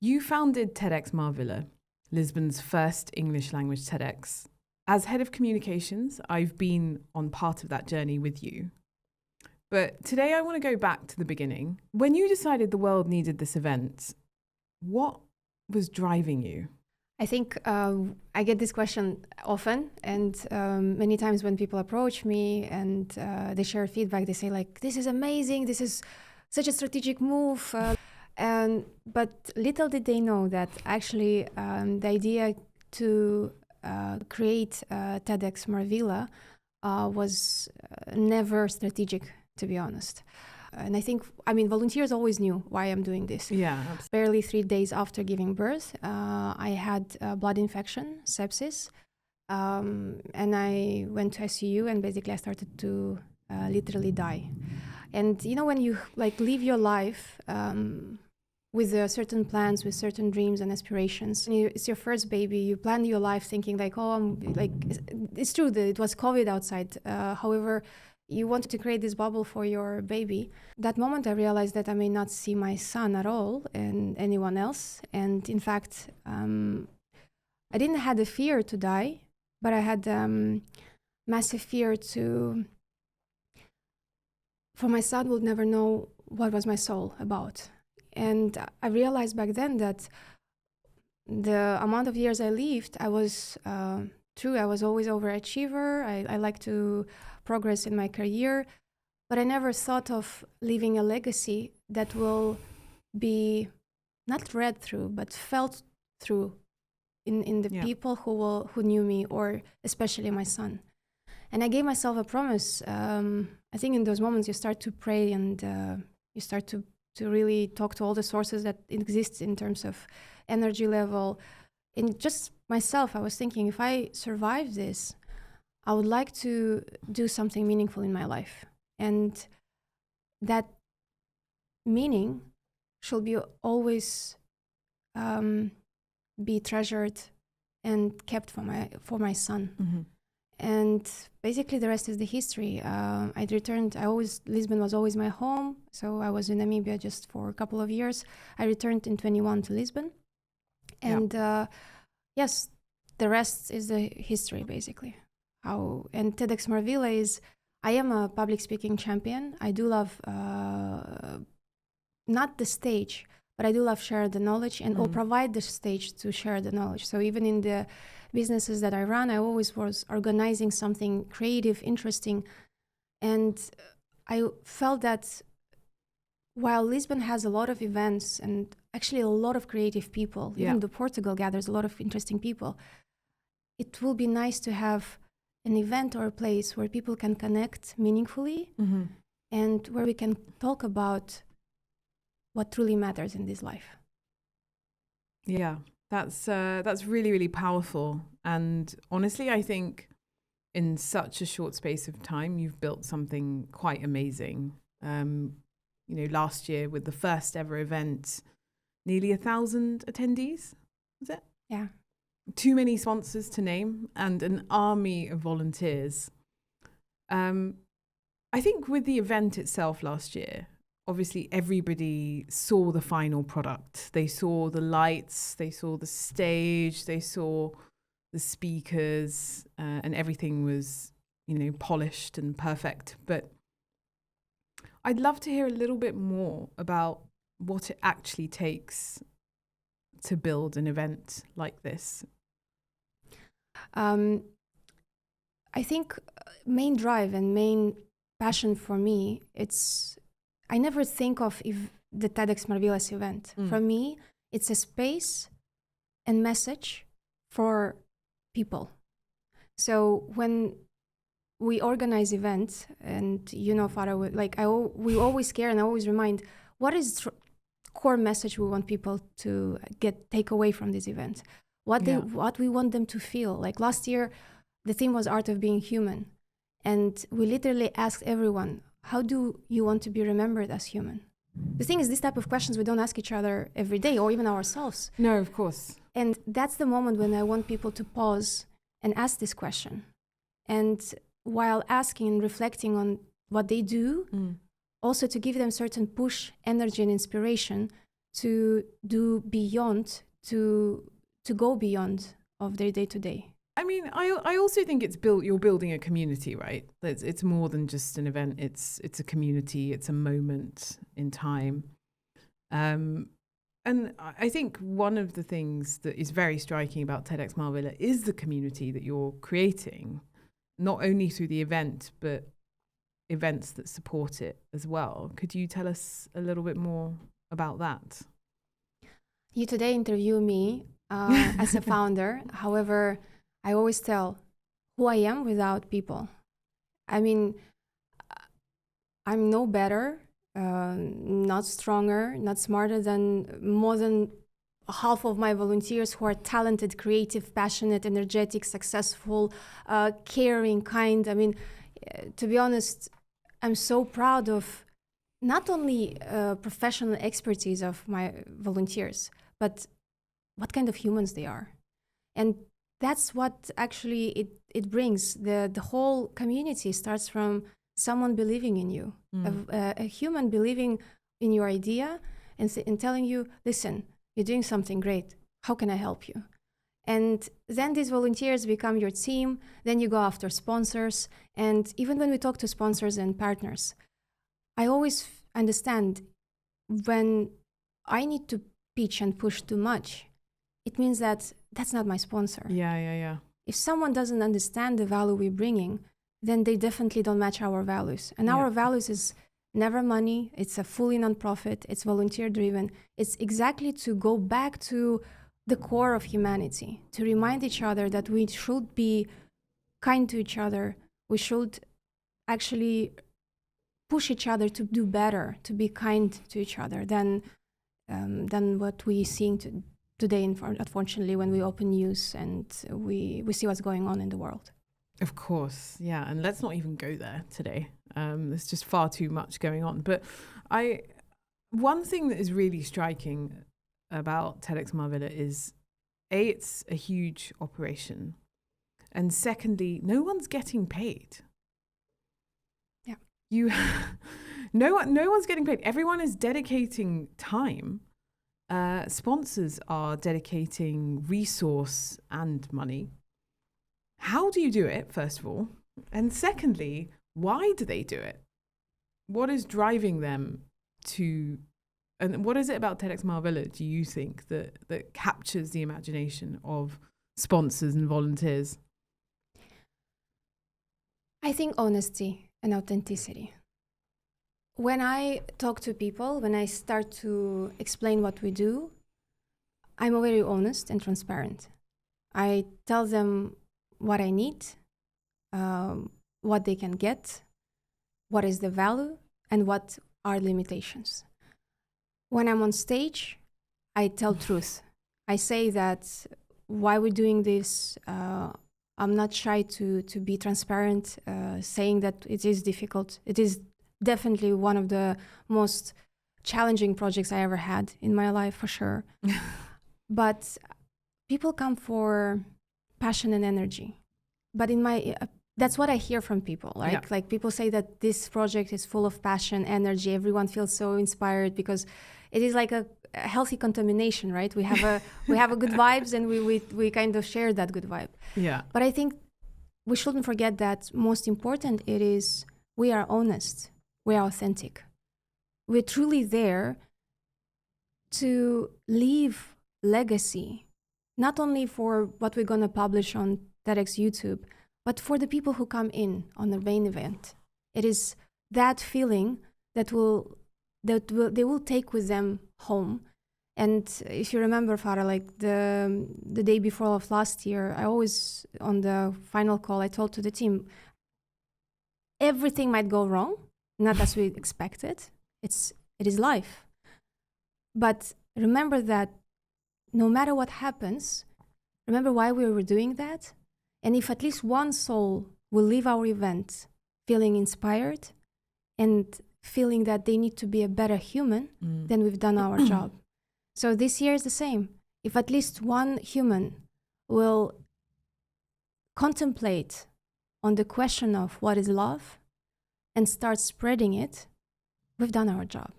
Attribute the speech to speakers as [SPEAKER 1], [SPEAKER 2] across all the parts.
[SPEAKER 1] You founded TEDxMarvila, Lisbon's first English language TEDx. As head of communications, I've been on part of that journey with you. But today I want to go back to the beginning. When you decided the world needed this event, what was driving you?
[SPEAKER 2] I think I get this question often, and many times when people approach me and they share feedback, they say like, "This is amazing. This is such a strategic move." But little did they know that actually the idea to create TEDxMarvila was never strategic, to be honest. And I mean, volunteers always knew why I'm doing this.
[SPEAKER 1] Yeah.
[SPEAKER 2] Barely 3 days after giving birth, I had a blood infection, sepsis, and I went to ICU, and basically I started to literally die. And you know, when you like live your life with certain plans, with certain dreams and aspirations, and it's your first baby, you plan your life thinking like, oh, it's true that it was COVID outside. However, you wanted to create this bubble for your baby. That moment I realized that I may not see my son at all and anyone else. And in fact, I didn't have the fear to die, but I had massive fear for my son would never know what was my soul about. And I realized back then that the amount of years I lived, I was true, I was always overachiever. I like to progress in my career, but I never thought of leaving a legacy that will be not read through, but felt through in the people who knew me, or especially my son. And I gave myself a promise. I think in those moments you start to pray and you start to really talk to all the sources that exist in terms of energy level. And just myself, I was thinking, if I survive this, I would like to do something meaningful in my life. And that meaning should be always be treasured and kept for my son. Mm-hmm. And basically the rest is the history. I returned, Lisbon was always my home. So I was in Namibia just for a couple of years. I returned in 21 to Lisbon. And yes, the rest is the history, basically. And TEDxMarvila is, I am a public speaking champion. I do love, not the stage, but I do love share the knowledge and or provide the stage to share the knowledge. So even in the businesses that I run, I always was organizing something creative, interesting. And I felt that while Lisbon has a lot of events and actually a lot of creative people, even the Portugal gathers a lot of interesting people, it will be nice to have an event or a place where people can connect meaningfully and where we can talk about what truly matters in this life.
[SPEAKER 1] Yeah, that's really, really powerful. And honestly, I think in such a short space of time, you've built something quite amazing. You know, last year with the first ever event, nearly 1,000 attendees, was it?
[SPEAKER 2] Yeah.
[SPEAKER 1] Too many sponsors to name and an army of volunteers. I think with the event itself last year, obviously everybody saw the final product. They saw the lights, they saw the stage, they saw the speakers, and everything was, you know, polished and perfect. But I'd love to hear a little bit more about what it actually takes to build an event like this.
[SPEAKER 2] I think main drive and main passion for me, I never think of if the TEDxMarvila's event. For me, it's a space and message for people. So when we organize events, and you know, Farah, we always care, and I always remind, what is core message we want people to take away from this event? What we want them to feel. Like last year, the theme was Art of Being Human. And we literally asked everyone, how do you want to be remembered as human? The thing is, this type of questions we don't ask each other every day or even ourselves.
[SPEAKER 1] No, of course.
[SPEAKER 2] And that's the moment when I want people to pause and ask this question. And while asking and reflecting on what they do, also to give them certain push, energy and inspiration to do beyond, to go beyond of their day-to-day.
[SPEAKER 1] I mean, I also think you're building a community, right? It's more than just an event. It's a community. It's a moment in time. And I think one of the things that is very striking about TEDxMarvila is the community that you're creating, not only through the event, but events that support it as well. Could you tell us a little bit more about that?
[SPEAKER 2] You today interview me as a founder. However, I always tell who I am without people. I mean, I'm no better, not stronger, not smarter than more than half of my volunteers who are talented, creative, passionate, energetic, successful, caring, kind. I mean, to be honest, I'm so proud of not only professional expertise of my volunteers, but what kind of humans they are. And that's what actually it brings. The whole community starts from someone believing in you, a human believing in your idea and telling you, listen, you're doing something great. How can I help you? And then these volunteers become your team. Then you go after sponsors. And even when we talk to sponsors and partners, I always understand when I need to pitch and push too much, it means that that's not my sponsor.
[SPEAKER 1] Yeah.
[SPEAKER 2] If someone doesn't understand the value we're bringing, then they definitely don't match our values. And our values is never money. It's a fully nonprofit. It's volunteer driven. It's exactly to go back to the core of humanity, to remind each other that we should be kind to each other. We should actually push each other to do better, to be kind to each other than what we're seeing today, unfortunately, when we open news and we see what's going on in the world.
[SPEAKER 1] Of course, yeah. And let's not even go there today. There's just far too much going on. But one thing that is really striking about TEDxMarvila is, A, it's a huge operation. And secondly, no one's getting paid. Yeah. No one's getting paid. Everyone is dedicating time. Sponsors are dedicating resource and money. How do you do it, first of all? And secondly, why do they do it? What is driving them to, and what is it about TEDxMarvila, do you think, that captures the imagination of sponsors and volunteers?
[SPEAKER 2] I think honesty and authenticity. When I talk to people, when I start to explain what we do, I'm very honest and transparent. I tell them what I need, what they can get, what is the value, and what are limitations. When I'm on stage, I tell truth. I say that why we're doing this, I'm not shy to be transparent, saying that it is difficult. It is definitely one of the most challenging projects I ever had in my life, for sure. But people come for passion and energy. But that's what I hear from people. Like people say that this project is full of passion, energy. Everyone feels so inspired because it is like a healthy contamination, right? We have a good vibes, and we kind of share that good vibe.
[SPEAKER 1] Yeah.
[SPEAKER 2] But I think we shouldn't forget that most important it is we are honest, we are authentic. We're truly there to leave legacy, not only for what we're going to publish on TEDx YouTube, but for the people who come in on the main event. It is that feeling that they will take with them home. And if you remember, Farah, like the day before of last year, I always, on the final call, I told to the team, everything might go wrong, not as we expected. It is life. But remember that no matter what happens, remember why we were doing that. And if at least one soul will leave our event feeling inspired and feeling that they need to be a better human, then we've done our job. So this year is the same. If at least one human will contemplate on the question of what is love and start spreading it, we've done our job.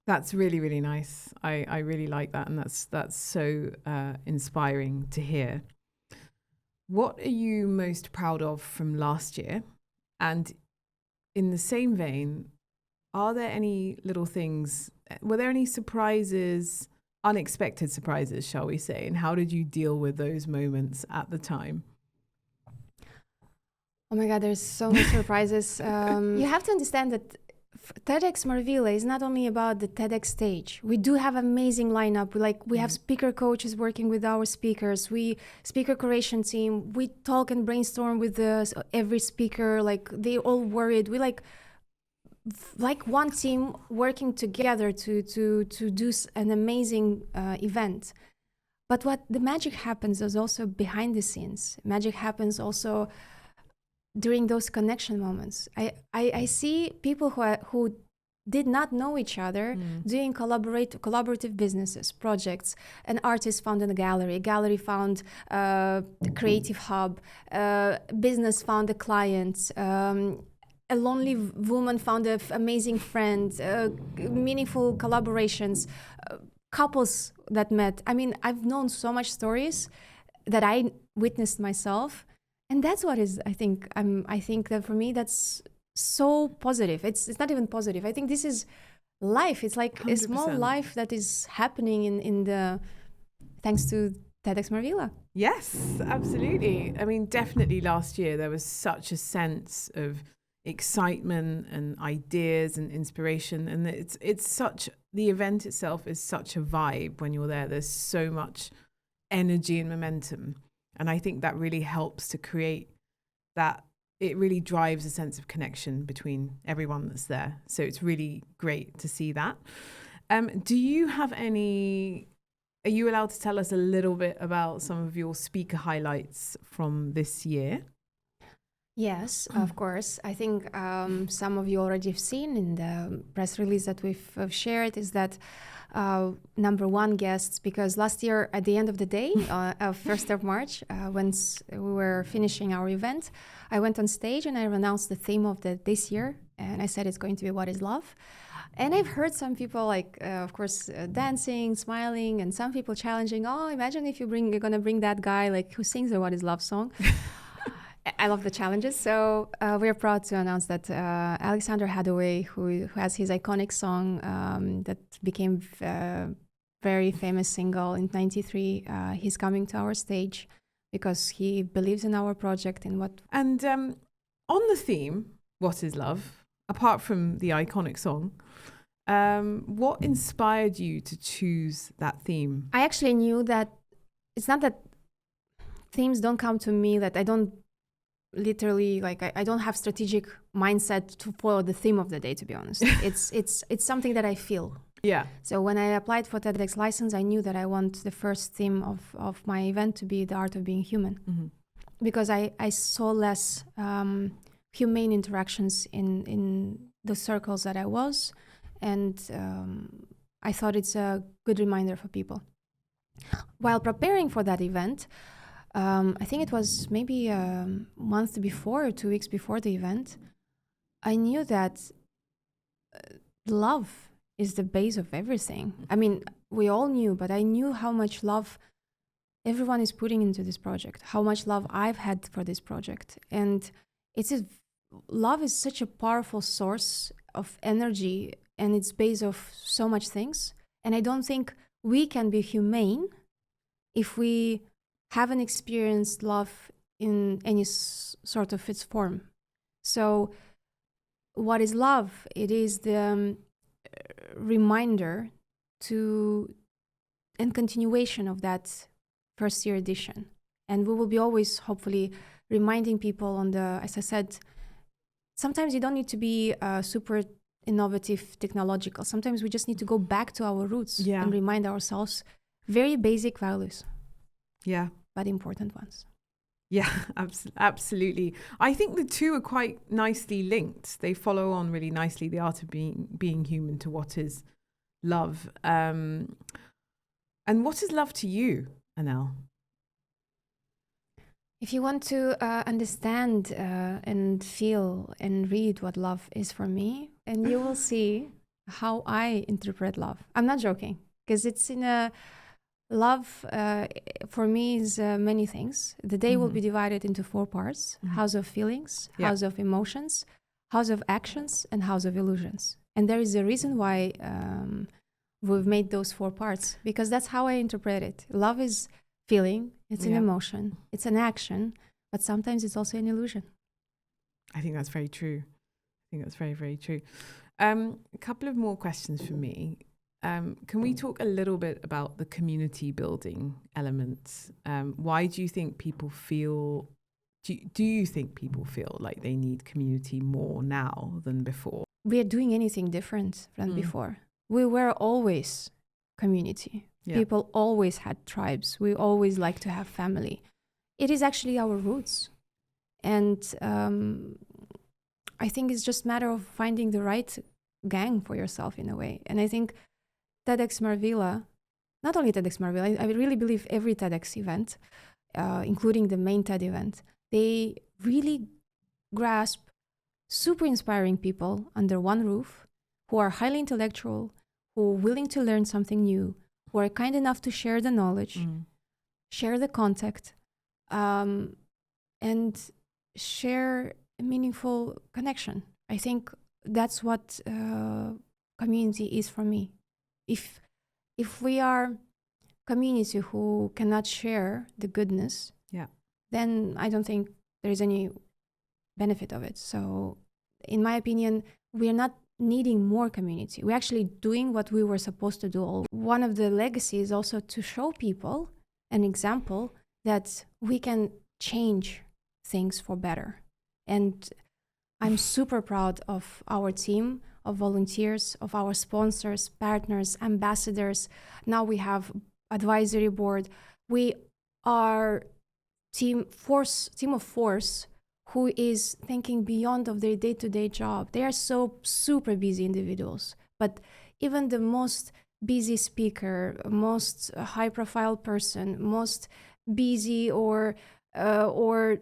[SPEAKER 1] That's really, really nice. I really like that, and that's so inspiring to hear. What are you most proud of from last year? And in the same vein, are there any little things, were there any surprises, unexpected surprises, shall we say? And how did you deal with those moments at the time?
[SPEAKER 2] Oh my God, there's so many surprises. You have to understand that TEDxMarvila is not only about the TEDx stage. We do have amazing lineup. We have speaker coaches working with our speakers. We speaker curation team. We talk and brainstorm with every speaker. Like they all worried. We like one team working together to do an amazing event. But what the magic happens is also behind the scenes. Magic happens also during those connection moments. I see people who did not know each other doing collaborative businesses, projects. An artist found a gallery found a creative hub, business found a client, a lonely woman found an amazing friend, meaningful collaborations, couples that met. I mean, I've known so much stories that I witnessed myself. And that's what is, I think that for me, that's so positive. It's not even positive. I think this is life. It's like 100%. A small life that is happening in the, thanks to TEDxMarvila.
[SPEAKER 1] Yes, absolutely. I mean, definitely last year, there was such a sense of excitement and ideas and inspiration. And it's such, the event itself is such a vibe when you're there. There's so much energy and momentum. And I think that really helps to create that. It really drives a sense of connection between everyone that's there. So it's really great to see that. Do you have any, are you allowed to tell us a little bit about some of your speaker highlights from this year?
[SPEAKER 2] Yes, of course. I think some of you already have seen in the press release that we've shared is that number one guests, because last year at the end of the day, 1st of March, when we were finishing our event, I went on stage and I announced the theme of this year. And I said it's going to be What is Love? And I've heard some people of course, dancing, smiling, and some people challenging, oh, imagine if you're going to bring that guy who sings the What is Love song. I love the challenges. So we're proud to announce that Alexander Hathaway, who has his iconic song that became a very famous single in '93, he's coming to our stage because he believes in our project and what.
[SPEAKER 1] And on the theme, What is Love, apart from the iconic song, what inspired you to choose that theme?
[SPEAKER 2] I actually knew that it's not that themes don't come to me, that I don't literally I don't have strategic mindset to follow the theme of the day, to be honest. It's something that I feel.
[SPEAKER 1] Yeah.
[SPEAKER 2] So when I applied for TEDx license, I knew that I want the first theme of my event to be the art of being human, because I saw less humane interactions in the circles that I was, and I thought it's a good reminder for people. While preparing for that event, I think it was maybe a month before or 2 weeks before the event, I knew that love is the base of everything. I mean, we all knew, but I knew how much love everyone is putting into this project, how much love I've had for this project. And love is such a powerful source of energy, and it's base of so much things. And I don't think we can be humane if we haven't experienced love in any sort of its form. So what is love? It is the reminder and continuation of that first year edition. And we will be always, hopefully, reminding people as I said, sometimes you don't need to be super innovative, technological. Sometimes we just need to go back to our roots and remind ourselves very basic values.
[SPEAKER 1] Yeah.
[SPEAKER 2] But important ones.
[SPEAKER 1] Yeah, absolutely. I think the two are quite nicely linked. They follow on really nicely, the art of being human to what is love. And what is love to you, Anel?
[SPEAKER 2] If you want to understand and feel and read what love is for me, and you will see how I interpret love. I'm not joking, because it's in a love for me is many things. The day will be divided into 4 parts: house of feelings, house of emotions, house of actions, and house of illusions. And there is a reason why we've made those 4 parts, because that's how I interpret it. Love is feeling, it's an emotion, it's an action, but sometimes it's also an illusion.
[SPEAKER 1] I think that's very true. I think that's very, very true. A couple of more questions for me. Can we talk a little bit about the community building elements? Why do you think people feel, do you think people feel like they need community more now than before?
[SPEAKER 2] We are doing anything different than before. We were always community. Yeah. People always had tribes. We always like to have family. It is actually our roots. And I think it's just a matter of finding the right gang for yourself in a way. And I think TEDxMarvila, not only TEDxMarvila, I really believe every TEDx event, including the main TED event, they really grasp super inspiring people under one roof who are highly intellectual, who are willing to learn something new, who are kind enough to share the knowledge, share the contact, and share a meaningful connection. I think that's what community is for me. If we are community who cannot share the goodness, then I don't think there is any benefit of it. So in my opinion, we are not needing more community. We're actually doing what we were supposed to do. One of the legacies is also to show people an example that we can change things for better. And I'm super proud of our team of volunteers, of our sponsors, partners, ambassadors. Now we have advisory board. We are team of force who is thinking beyond of their day-to-day job. They are so super busy individuals, but even the most busy speaker, most high-profile person, most busy or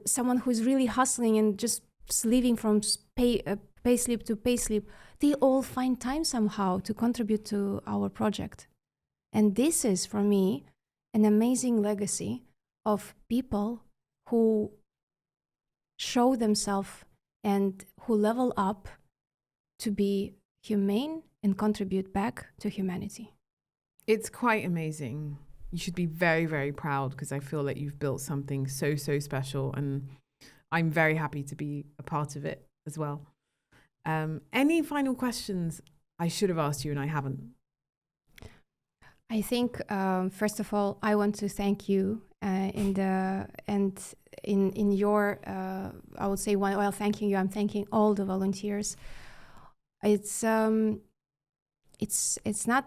[SPEAKER 2] someone who's really hustling and just living from payslip to payslip, they all find time somehow to contribute to our project. And this is, for me, an amazing legacy of people who show themselves and who level up to be humane and contribute back to humanity.
[SPEAKER 1] It's quite amazing. You should be very, very proud, because I feel like you've built something so, so special, and I'm very happy to be a part of it as well. Any final questions I should have asked you and I haven't?
[SPEAKER 2] I think, first of all, I want to thank you in your, I would say, while thanking you, I'm thanking all the volunteers. It's not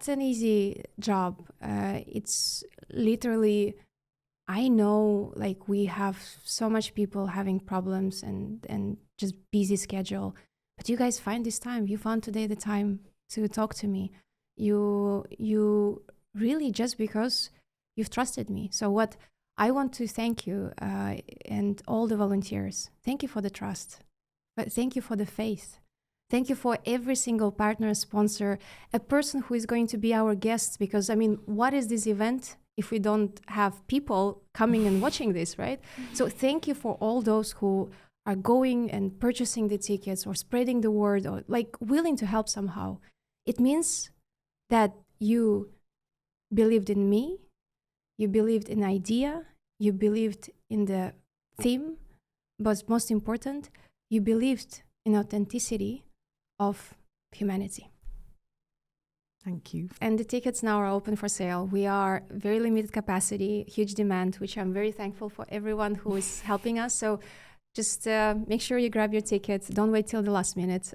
[SPEAKER 2] an easy job. It's literally, I know, like, we have so much people having problems and just busy schedule, but you guys find this time. You found today the time to talk to me. You really, just because you've trusted me. So what I want to thank you and all the volunteers. Thank you for the trust, but thank you for the faith. Thank you for every single partner, sponsor, a person who is going to be our guest, because, I mean, what is this event if we don't have people coming and watching this, right? So thank you for all those who are going and purchasing the tickets or spreading the word or like willing to help somehow. It means that you believed in me, you believed in idea, you believed in the theme, but most important, you believed in authenticity of humanity.
[SPEAKER 1] Thank you.
[SPEAKER 2] And the tickets now are open for sale. We are very limited capacity, huge demand, which I'm very thankful for everyone who is helping us. So just make sure you grab your tickets. Don't wait till the last minute.